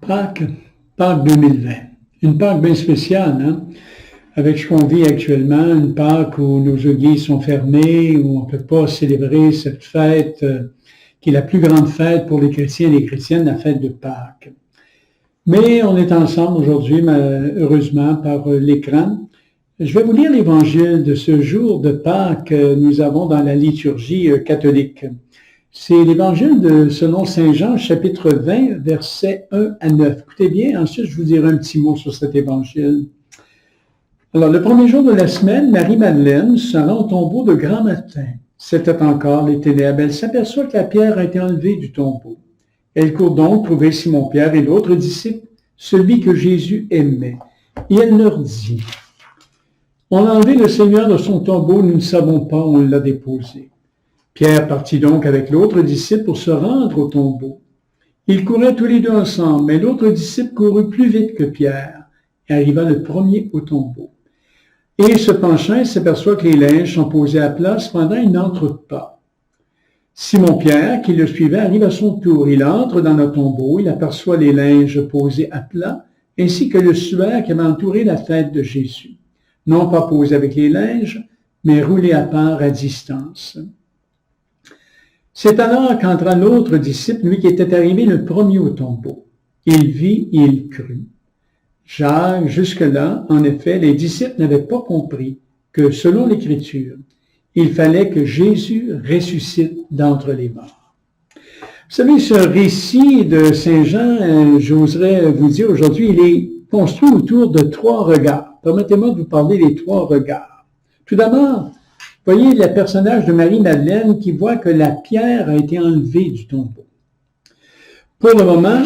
Pâques, Pâques 2020. Une Pâques bien spéciale, hein? Avec ce qu'on vit actuellement, une Pâques où nos églises sont fermées, où on ne peut pas célébrer cette fête qui est la plus grande fête pour les chrétiens et les chrétiennes, la fête de Pâques. Mais on est ensemble aujourd'hui, heureusement, par l'écran. Je vais vous lire l'évangile de ce jour de Pâques que nous avons dans la liturgie catholique. C'est l'évangile selon Saint Jean, chapitre 20, versets 1 à 9. Écoutez bien, ensuite je vous dirai un petit mot sur cet évangile. Alors, le premier jour de la semaine, Marie-Madeleine se rend au tombeau de grand matin. C'était encore les ténèbres. Elle s'aperçoit que la pierre a été enlevée du tombeau. Elle court donc trouver Simon-Pierre et l'autre disciple, celui que Jésus aimait. Et elle leur dit, « On a enlevé le Seigneur de son tombeau, nous ne savons pas où on l'a déposé. » Pierre partit donc avec l'autre disciple pour se rendre au tombeau. Ils couraient tous les deux ensemble, mais l'autre disciple courut plus vite que Pierre et arriva le premier au tombeau. Et se penchant, il s'aperçoit que les linges sont posés à plat, cependant il n'entre pas. Simon-Pierre, qui le suivait, arrive à son tour. Il entre dans le tombeau, il aperçoit les linges posés à plat, ainsi que le suaire qui avait entouré la tête de Jésus. Non pas posé avec les linges, mais roulé à part à distance. C'est alors qu'entra l'autre disciple, lui qui était arrivé le premier au tombeau. Il vit et il crut. Jacques, jusque-là, en effet, les disciples n'avaient pas compris que, selon l'Écriture, il fallait que Jésus ressuscite d'entre les morts. Vous savez, ce récit de Saint Jean, j'oserais vous dire aujourd'hui, il est construit autour de trois regards. Permettez-moi de vous parler des trois regards. Tout d'abord, voyez le personnage de Marie-Madeleine qui voit que la pierre a été enlevée du tombeau. Pour le moment,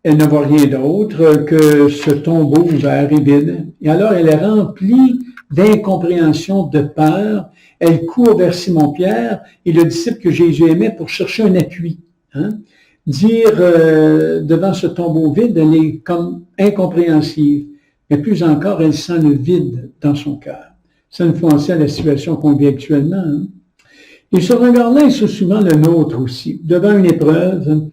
elle ne voit rien d'autre que ce tombeau ouvert et vide. Et alors, elle est remplie d'incompréhension, de peur. Elle court vers Simon-Pierre et le disciple que Jésus aimait pour chercher un appui. Devant ce tombeau vide, elle est comme incompréhensive. Mais plus encore, elle sent le vide dans son cœur. Ça nous fait penser à la situation qu'on vit actuellement. Et ce regard-là est souvent le nôtre aussi. Devant une épreuve,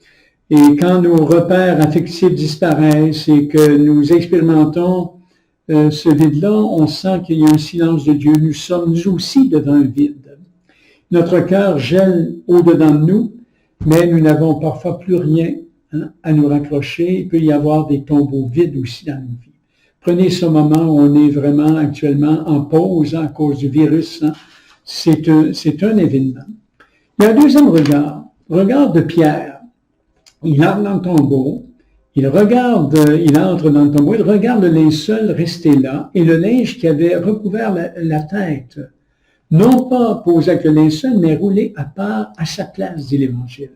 et quand nos repères affectifs disparaissent et que nous expérimentons ce vide-là, on sent qu'il y a un silence de Dieu. Nous sommes nous aussi devant un vide. Notre cœur gèle au-dedans de nous, mais nous n'avons parfois plus rien à nous raccrocher. Il peut y avoir des tombeaux vides aussi dans nos vies. Prenez ce moment où on est vraiment actuellement en pause à cause du virus. C'est un événement. Il y a un deuxième regard de Pierre. Il entre dans le tombeau, il entre dans le tombeau, il regarde le linceul resté là et le linge qui avait recouvert la tête. Non pas posé avec le linceul, mais roulé à part à sa place, dit l'Évangile.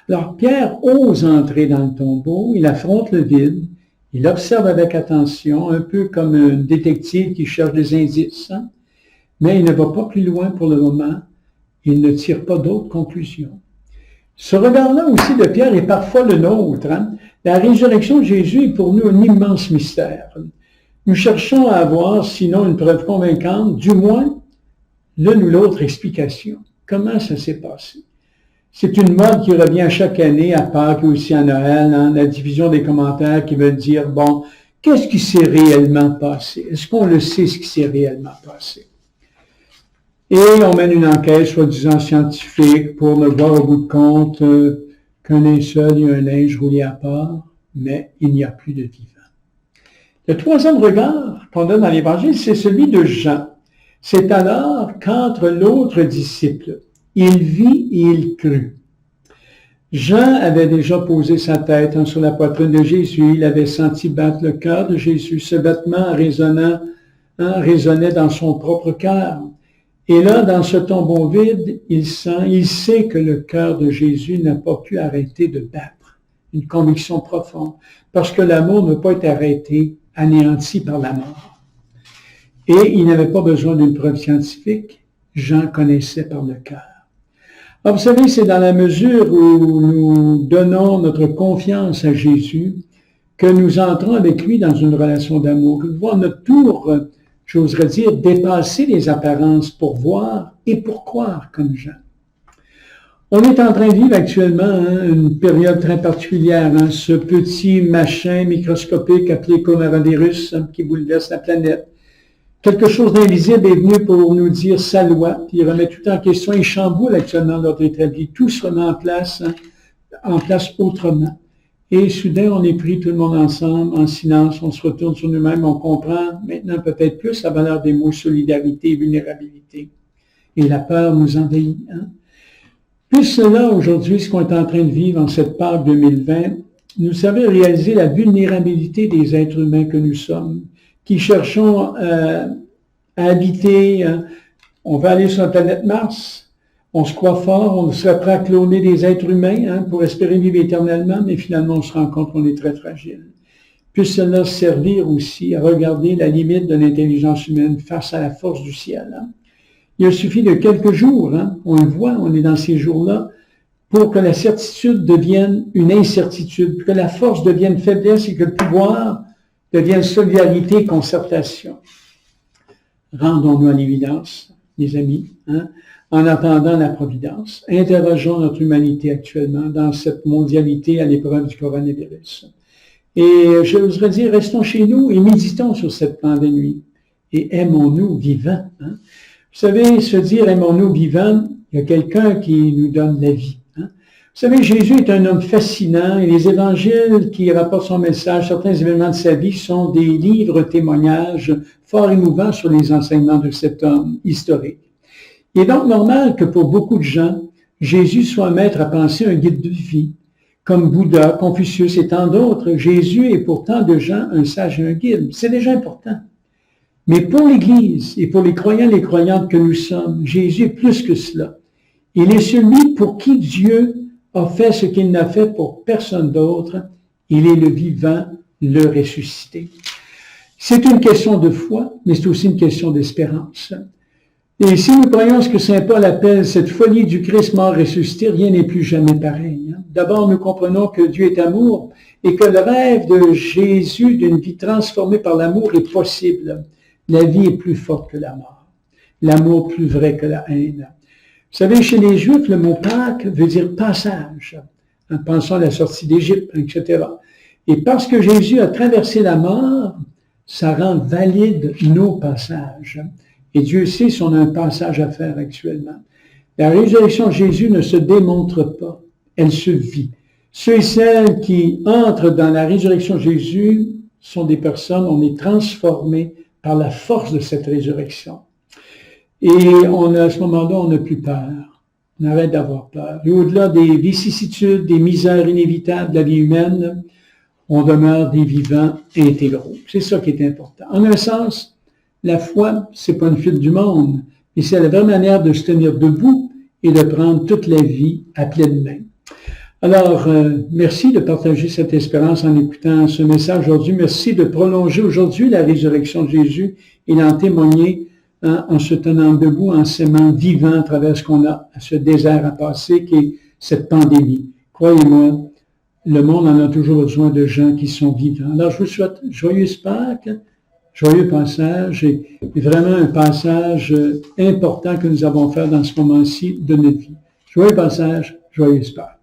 Alors Pierre ose entrer dans le tombeau, il affronte le vide, il observe avec attention, un peu comme un détective qui cherche des indices, mais il ne va pas plus loin pour le moment, il ne tire pas d'autres conclusions. Ce regard-là aussi de Pierre est parfois le nôtre. La résurrection de Jésus est pour nous un immense mystère. Nous cherchons à avoir, sinon une preuve convaincante, du moins l'une ou l'autre explication. Comment ça s'est passé? C'est une mode qui revient chaque année à Pâques et aussi à Noël, la division des commentaires qui veulent dire, bon, qu'est-ce qui s'est réellement passé? Est-ce qu'on le sait ce qui s'est réellement passé? Et on mène une enquête, soi-disant scientifique, pour ne voir au bout de compte qu'un linceul et un linge roulé à part, mais il n'y a plus de vivant. Le troisième regard qu'on donne dans l'Évangile, c'est celui de Jean. C'est alors qu'entre l'autre disciple, il vit et il crut. Jean avait déjà posé sa tête sur la poitrine de Jésus, il avait senti battre le cœur de Jésus. Ce battement résonnait dans son propre cœur. Et là, dans ce tombeau vide, il sait que le cœur de Jésus n'a pas pu arrêter de battre. Une conviction profonde. Parce que l'amour ne peut pas être arrêté, anéanti par la mort. Et il n'avait pas besoin d'une preuve scientifique. Jean connaissait par le cœur. Alors, vous savez, c'est dans la mesure où nous donnons notre confiance à Jésus que nous entrons avec lui dans une relation d'amour. Que nous devons à notre tour, j'oserais dire, dépasser les apparences pour voir et pour croire comme Jean. On est en train de vivre actuellement une période très particulière, ce petit machin microscopique appelé coronavirus qui bouleverse la planète. Quelque chose d'invisible est venu pour nous dire sa loi, puis il remet tout en question, il chamboule actuellement l'ordre établi, tout se remet en place autrement. Et soudain, on est pris tout le monde ensemble, en silence, on se retourne sur nous-mêmes, on comprend maintenant peut-être plus la valeur des mots solidarité et vulnérabilité. Et la peur nous envahit. Plus cela, aujourd'hui, ce qu'on est en train de vivre en cette Pâques 2020, nous savons réaliser la vulnérabilité des êtres humains que nous sommes, qui cherchons à habiter. On va aller sur la planète Mars. On se croit fort, on serait prêt à cloner des êtres humains pour espérer vivre éternellement, mais finalement, on se rend compte qu'on est très fragile. Puisse cela servir aussi à regarder la limite de l'intelligence humaine face à la force du ciel. Il suffit de quelques jours, on le voit, on est dans ces jours-là, pour que la certitude devienne une incertitude, que la force devienne faiblesse et que le pouvoir devienne solidarité et concertation. Rendons-nous à l'évidence, les amis, en attendant la providence. Interrogeons notre humanité actuellement dans cette mondialité à l'épreuve du coronavirus. Et je voudrais dire, restons chez nous et méditons sur cette pandémie. Et aimons-nous vivants. Vous savez, se dire aimons-nous vivants, il y a quelqu'un qui nous donne la vie. Vous savez, Jésus est un homme fascinant et les évangiles qui rapportent son message, certains événements de sa vie sont des livres témoignages fort émouvants sur les enseignements de cet homme historique. Il est donc normal que pour beaucoup de gens, Jésus soit un maître à penser, un guide de vie. Comme Bouddha, Confucius et tant d'autres, Jésus est pour tant de gens un sage et un guide. C'est déjà important. Mais pour l'Église et pour les croyants et les croyantes que nous sommes, Jésus est plus que cela. Il est celui pour qui Dieu a fait ce qu'il n'a fait pour personne d'autre. Il est le vivant, le ressuscité. C'est une question de foi, mais c'est aussi une question d'espérance. Et si nous croyons ce que saint Paul appelle cette folie du Christ mort ressuscité, rien n'est plus jamais pareil. D'abord, nous comprenons que Dieu est amour et que le rêve de Jésus d'une vie transformée par l'amour est possible. La vie est plus forte que la mort. L'amour plus vrai que la haine. Vous savez, chez les Juifs, le mot Pâques veut dire passage. Pensons à la sortie d'Égypte, etc. Et parce que Jésus a traversé la mort, ça rend valide nos passages. Et Dieu sait si on a un passage à faire actuellement. La résurrection de Jésus ne se démontre pas, elle se vit. Ceux et celles qui entrent dans la résurrection de Jésus sont des personnes, on est transformés par la force de cette résurrection. Et à ce moment-là, on n'a plus peur. On arrête d'avoir peur. Et au-delà des vicissitudes, des misères inévitables de la vie humaine, on demeure des vivants intégraux. C'est ça qui est important. En un sens, la foi, c'est pas une fuite du monde, mais c'est la vraie manière de se tenir debout et de prendre toute la vie à pleine main. Alors, merci de partager cette espérance en écoutant ce message aujourd'hui. Merci de prolonger aujourd'hui la résurrection de Jésus et d'en témoigner en se tenant debout, en s'aimant vivant à travers ce qu'on a, à ce désert à passer qui est cette pandémie. Croyez-moi, le monde en a toujours besoin de gens qui sont vivants. Alors, je vous souhaite joyeuse Pâques, joyeux passage et vraiment un passage important que nous avons fait dans ce moment-ci de notre vie. Joyeux passage, joyeuse Pâques.